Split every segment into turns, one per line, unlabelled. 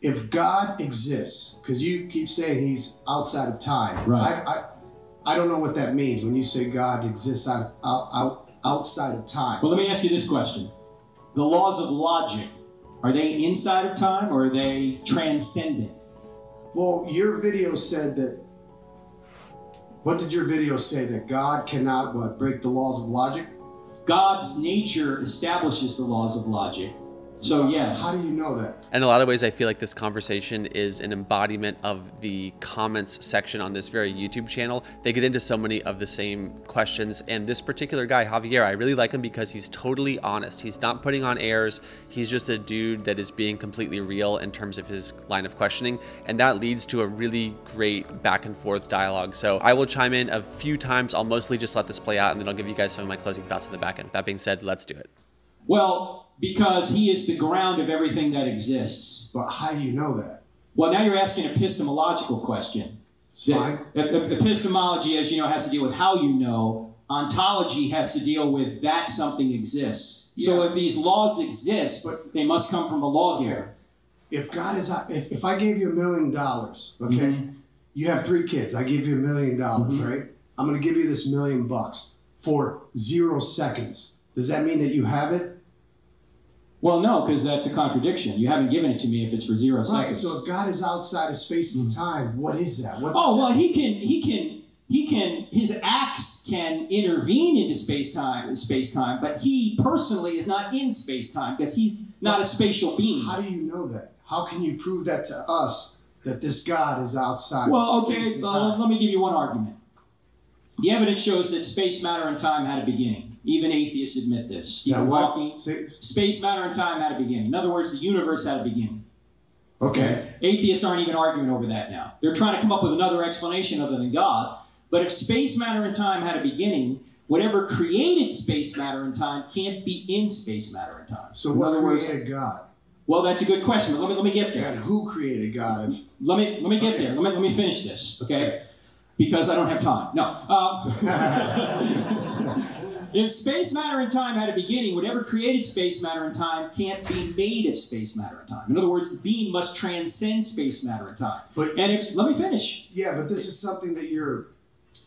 if God exists, because you keep saying he's outside of time.
Right.
I don't know what that means when you say God exists outside of time.
Well, let me ask you this question. The laws of logic, are they inside of time or are they transcendent?
Well, your video said that, what did your video say? That God cannot, break the laws of logic?
God's nature establishes the laws of logic. So yes.
How do you know that?
In a lot of ways, I feel like this conversation is an embodiment of the comments section on this very YouTube channel. They get into so many of the same questions. And this particular guy, Javier, I really like him because he's totally honest. He's not putting on airs. He's just a dude that is being completely real in terms of his line of questioning. And that leads to a really great back and forth dialogue. So I will chime in a few times. I'll mostly just let this play out and then I'll give you guys some of my closing thoughts on the back end. With that being said, let's do it.
Well, because he is the ground of everything that exists.
But how do you know that?
Well, now you're asking an epistemological question.
Fine.
Epistemology, as you know, has to deal with how you know. Ontology has to deal with that something exists. Yeah. So if these laws exist, they must come from a law here.
If God is, if I gave you $1 million, okay, you have 3 kids. I give you $1 million, right? I'm going to give you this $1 million for 0 seconds. Does that mean that you have it?
Well, no, because that's a contradiction. You haven't given it to me if it's for 0 seconds.
Right, so if God is outside of space and time, what is that?
His acts can intervene into space-time, but he personally is not in space-time because he's not a spatial being.
How do you know that? How can you prove that to us, that this God is outside
of
space and time?
Let me give you one argument. The evidence shows that space, matter, and time had a beginning. Even atheists admit this. Stephen Hawking, space, matter, and time had a beginning. In other words, the universe had a beginning.
Okay.
Atheists aren't even arguing over that now. They're trying to come up with another explanation other than God. But if space, matter, and time had a beginning, whatever created space, matter, and time can't be in space, matter, and time.
So what created God?
Well, that's a good question. But let me get there.
And who created God?
Let me get there. Let me finish this, okay? Because I don't have time. No. If space, matter, and time had a beginning, whatever created space, matter, and time can't be made of space, matter, and time. In other words, the being must transcend space, matter, and time. Let me finish.
Yeah, but this is something that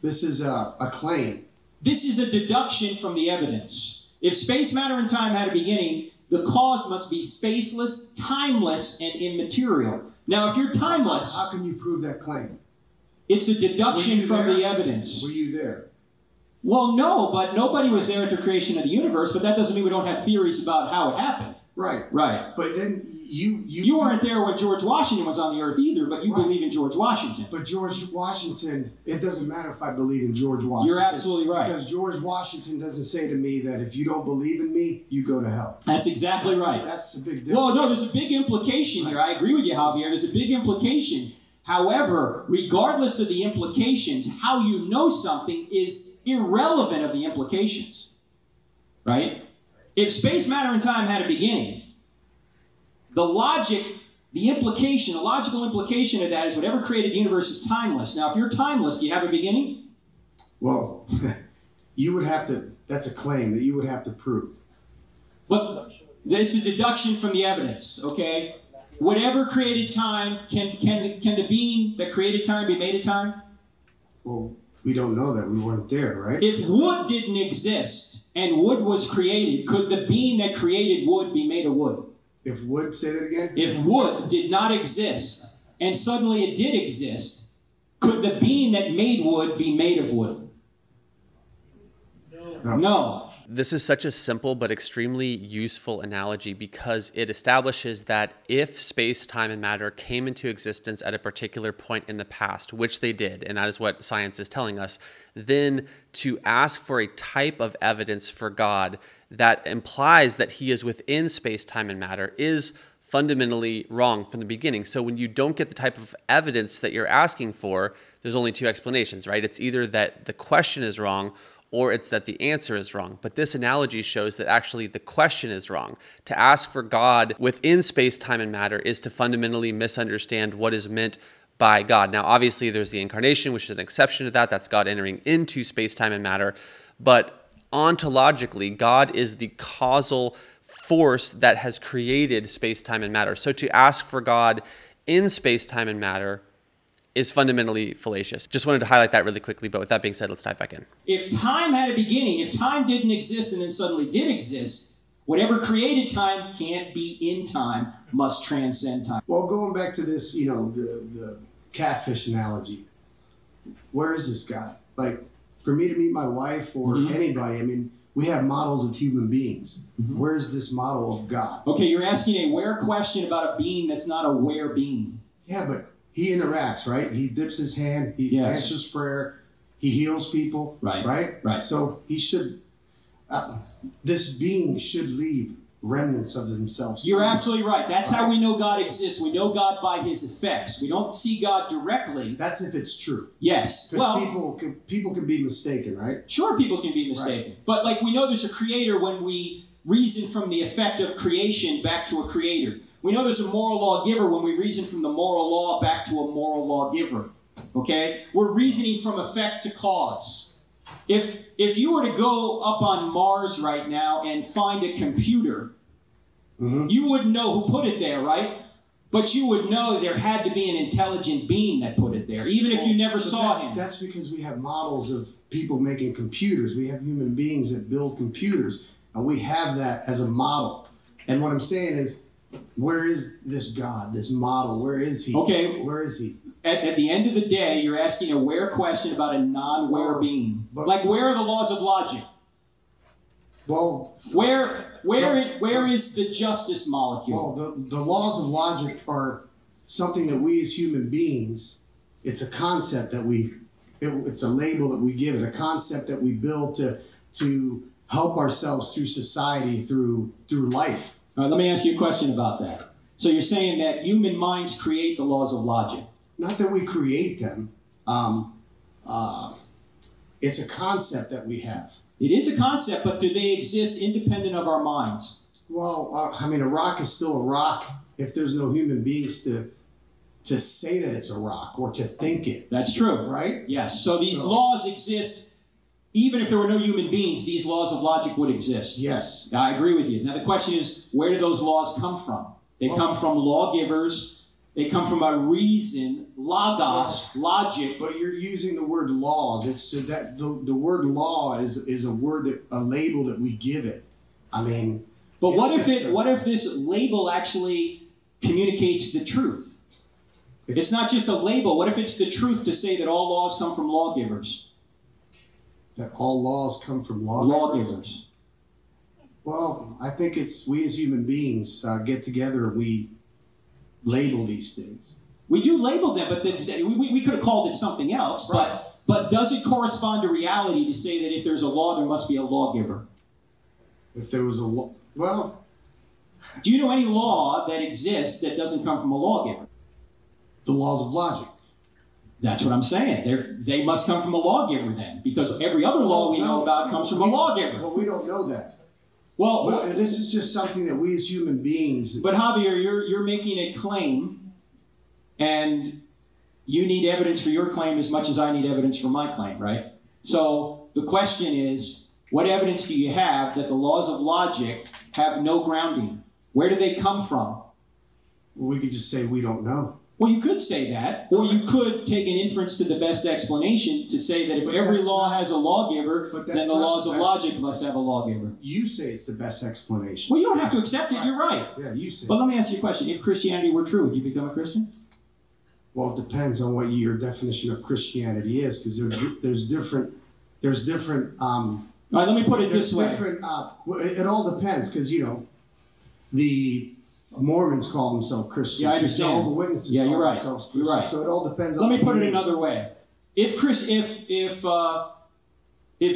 this is a claim.
This is a deduction from the evidence. If space, matter, and time had a beginning, the cause must be spaceless, timeless, and immaterial. Now, if you're timeless...
How can you prove that claim?
It's a deduction from the evidence.
Were you there?
Well, no, but nobody was there at the creation of the universe, but that doesn't mean we don't have theories about how it happened.
Right.
Right.
But then
you weren't there when George Washington was on the earth either, but you believe in George Washington.
But George Washington, it doesn't matter if I believe in George Washington.
You're absolutely right.
Because George Washington doesn't say to me that if you don't believe in me, you go to hell.
That's exactly right.
That's a big difference.
Well, no, there's a big implication here. I agree with you, Javier. There's a big implication. However, regardless of the implications, how you know something is irrelevant of the implications, right? If space, matter, and time had a beginning, the logical implication of that is whatever created the universe is timeless. Now, if you're timeless, do you have a beginning?
Well, you would have to, that's a claim that you would have to prove.
But it's a deduction from the evidence, okay? Whatever created time, can the being that created time be made of time?
Well, we don't know that. We weren't there, right?
If wood didn't exist and wood was created, could the being that created wood be made of wood?
If wood, say that again?
If wood did not exist and suddenly it did exist, could the being that made wood be made of wood? No.
This is such a simple but extremely useful analogy because it establishes that if space, time, and matter came into existence at a particular point in the past, which they did, and that is what science is telling us, then to ask for a type of evidence for God that implies that he is within space, time, and matter is fundamentally wrong from the beginning. So when you don't get the type of evidence that you're asking for, there's only 2 explanations, right? It's either that the question is wrong or it's that the answer is wrong. But this analogy shows that actually the question is wrong. To ask for God within space, time, and matter is to fundamentally misunderstand what is meant by God. Now, obviously, there's the incarnation, which is an exception to that. That's God entering into space, time, and matter. But ontologically, God is the causal force that has created space, time, and matter. So to ask for God in space, time, and matter is fundamentally fallacious. Just wanted to highlight that really quickly, but with that being said, let's dive back in.
If time had a beginning, if time didn't exist and then suddenly did exist, whatever created time can't be in time, must transcend time.
Well, going back to this, the catfish analogy, where is this guy? Like, for me to meet my wife or anybody, I mean, we have models of human beings. Where's this model of God?
Okay, you're asking a where question about a being that's not a where being.
Yeah, but he interacts, right? He dips his hand, he answers prayer, he heals people, right? So he should, this being should leave remnants of themselves.
You're absolutely right. That's how we know God exists. We know God by his effects. We don't see God directly.
That's if it's true.
Yes.
Because people can be mistaken, right?
Sure, people can be mistaken. Right. But like we know there's a creator when we reason from the effect of creation back to a creator. We know there's a moral lawgiver when we reason from the moral law back to a moral lawgiver. Okay? We're reasoning from effect to cause. If you were to go up on Mars right now and find a computer, you wouldn't know who put it there, right? But you would know there had to be an intelligent being that put it there, even if you never saw him.
That's because we have models of people making computers. We have human beings that build computers, and we have that as a model. And what I'm saying is, where is this God, this model? Where is he?
Okay.
Where is he?
At the end of the day, you're asking a where question about a non-where being. Like, where are the laws of logic?
Well,
where is the justice molecule?
Well, the laws of logic are something that we as human beings, it's a concept that it's a label that we give it, a concept that we build to help ourselves through society, through life.
All right, let me ask you a question about that. So you're saying that human minds create the laws of logic?
Not that we create them. It's a concept that we have.
It is a concept, but do they exist independent of our minds?
Well, I mean, a rock is still a rock if there's no human beings to say that it's a rock or to think it.
That's true.
Right?
Yes. So these laws exist, even if there were no human beings, these laws of logic would exist.
Yes.
I agree with you. Now the question is, where do those laws come from? They come from lawgivers. They come from a reason, logos, logic.
But you're using the word laws. It's so that the word law is a word a label that we give it. I mean,
but what if this label actually communicates the truth? It's not just a label. What if it's the truth to say that all laws come from lawgivers?
That all laws come from
lawgivers?
Well, I think it's we as human beings get together and we label these things.
We do label them, but we could have called it something else. Right. But does it correspond to reality to say that if there's a law, there must be a lawgiver?
If there was a law, well,
do you know any law that exists that doesn't come from a lawgiver?
The laws of logic.
That's what I'm saying. They must come from a lawgiver then, because every other law we know about comes from a lawgiver.
Well, we don't know that.
Well,
this is just something that we as human beings...
But Javier, you're making a claim, and you need evidence for your claim as much as I need evidence for my claim, right? So the question is, what evidence do you have that the laws of logic have no grounding? Where do they come from?
Well, we could just say we don't know.
Well, you could say that, or you could take an inference to the best explanation to say that if every law has a lawgiver, then the laws of logic must have a lawgiver.
You say it's the best explanation.
Well, you don't have to accept it. You're right.
Yeah, you say.
But let me ask you a question. If Christianity were true, would you become a Christian?
Well, it depends on what your definition of Christianity is, because there's different.
All right, let me put it this way.
It all depends, because the Mormons call themselves Christians.
Yeah, I understand.
All the witnesses call themselves Christians.
You're right.
So it all depends.
Let me put it another way. If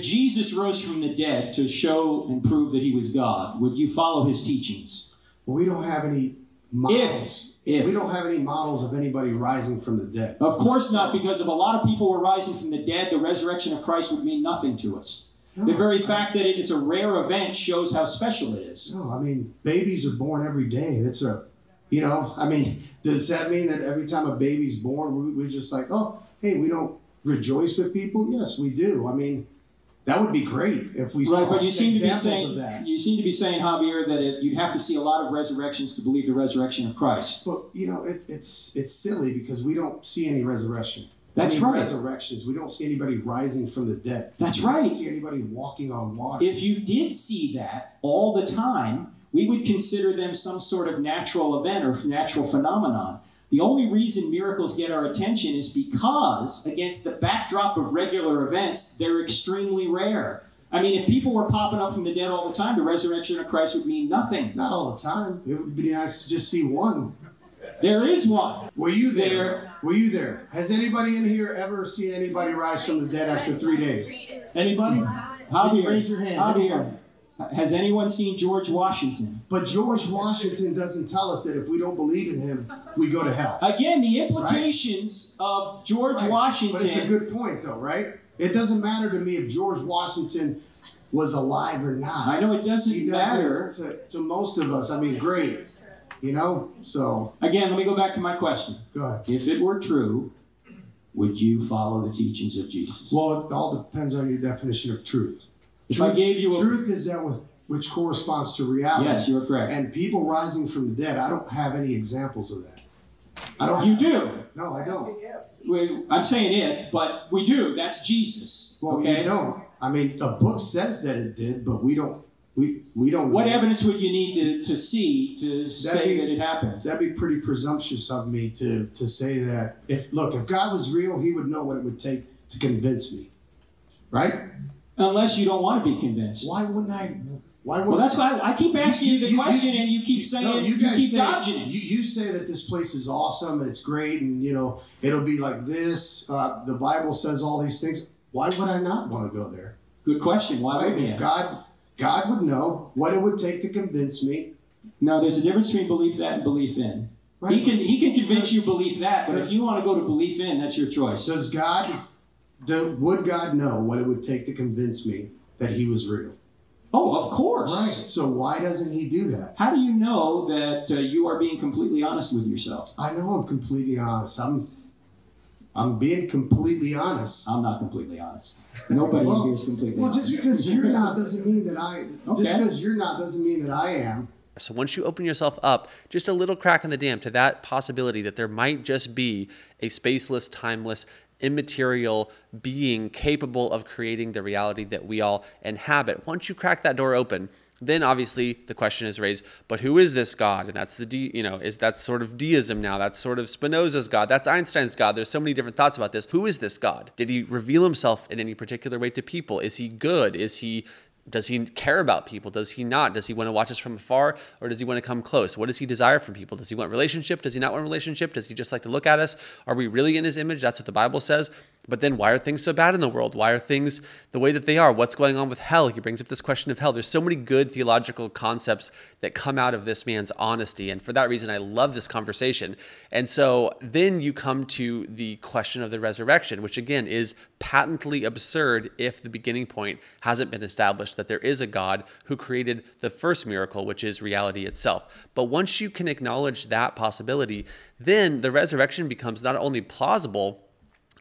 Jesus rose from the dead to show and prove that he was God, would you follow his teachings?
Well, we don't have any models. We don't have any models of anybody rising from the dead.
Of course not, because if a lot of people were rising from the dead, the resurrection of Christ would mean nothing to us. No, the very fact that it is a rare event shows how special it is.
No, I mean, babies are born every day. Does that mean that every time a baby's born, we're just like, oh, hey, we don't rejoice with people? Yes, we do. I mean, That would be great if we
right,
saw
but you seem to be
examples
saying,
of that.
You seem to be saying, Javier, that you'd have to see a lot of resurrections to believe the resurrection of Christ.
Well, you know, it's silly because we don't see any resurrection.
That's right.
Resurrections. We don't see anybody rising from the dead.
That's
We
right.
don't see anybody walking on water.
If you did see that all the time, we would consider them some sort of natural event or natural phenomenon. The only reason miracles get our attention is because, against the backdrop of regular events, they're extremely rare. I mean, if people were popping up from the dead all the time, the resurrection of Christ would mean nothing.
Not all the time. It would be nice to just see one.
There is one.
Were you there? Were you there? Has anybody in here ever seen anybody rise from the dead after 3 days? Anybody?
Javier,
Raise your hand.
Javier, has anyone seen George Washington?
But George Washington doesn't tell us that if we don't believe in him, we go to hell.
Again, the implications of George Washington...
But it's a good point, though, right? It doesn't matter to me if George Washington was alive or not.
I know it doesn't matter.
To most of us, I mean, great. You know? So...
Again, let me go back to my question.
Go ahead.
If it were true, would you follow the teachings of Jesus?
Well, it all depends on your definition of truth.
If I gave you
truth is that which corresponds to reality.
Yes, you're correct.
And people rising from the dead, I don't have any examples of that. I don't.
You do.
No, I don't.
I'm saying if, but we do. That's Jesus.
Well,
okay?
we don't. I mean, the book says that it did, but we don't. We don't.
What evidence would you need to see to say that it happened?
That'd be pretty presumptuous of me to say that. If God was real, He would know what it would take to convince me, right?
Unless you don't want to be convinced.
Why wouldn't I?
Well, that's why I keep asking you the question, and you keep saying you keep dodging it.
You say that this place is awesome and it's great, and you know it'll be like this. The Bible says all these things. Why would I not want to go there?
Good question. Why would you?
If God would know what it would take to convince me.
No, there's a difference between belief that and belief in.
Right.
He can convince you belief that, but if you want to go to belief in, that's your choice.
Would God know what it would take to convince me that He was real?
Oh, of course.
Right. So why doesn't He do that?
How do you know that you are being completely honest with yourself?
I know I'm completely honest. I'm being completely honest.
I'm not completely honest. Nobody here is completely honest.
Well, just because you're not doesn't mean that I. Okay. Just because you're not doesn't mean that I am.
So once you open yourself up, just a little crack in the dam to that possibility that there might just be a spaceless, timeless, immaterial being capable of creating the reality that we all inhabit. Once you crack that door open, then obviously the question is raised, but who is this God? And that's that's sort of deism now. That's sort of Spinoza's God. That's Einstein's God. There's so many different thoughts about this. Who is this God? Did He reveal Himself in any particular way to people? Is He good? Does He care about people? Does He not? Does He want to watch us from afar, or does He want to come close? What does He desire from people? Does He want relationship? Does He not want relationship? Does He just like to look at us? Are we really in His image? That's what the Bible says. But then why are things so bad in the world? Why are things the way that they are? What's going on with hell? He brings up this question of hell. There's so many good theological concepts that come out of this man's honesty. And for that reason, I love this conversation. And so then you come to the question of the resurrection, which again is patently absurd if the beginning point hasn't been established that there is a God who created the first miracle, which is reality itself. But once you can acknowledge that possibility, then the resurrection becomes not only plausible,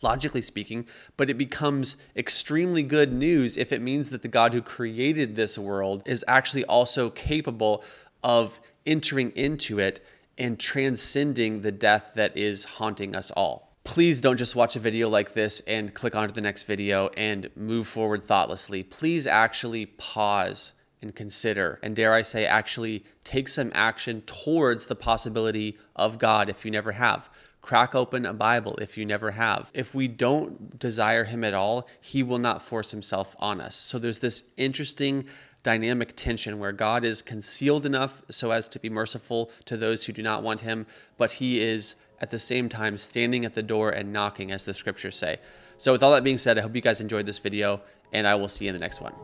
logically speaking, but it becomes extremely good news if it means that the God who created this world is actually also capable of entering into it and transcending the death that is haunting us all. Please don't just watch a video like this and click on to the next video and move forward thoughtlessly. Please actually pause and consider, and dare I say, actually take some action towards the possibility of God if you never have. Crack open a Bible if you never have. If we don't desire Him at all, He will not force Himself on us. So there's this interesting dynamic tension where God is concealed enough so as to be merciful to those who do not want Him, but He is at the same time standing at the door and knocking, as the scriptures say. So with all that being said, I hope you guys enjoyed this video, and I will see you in the next one.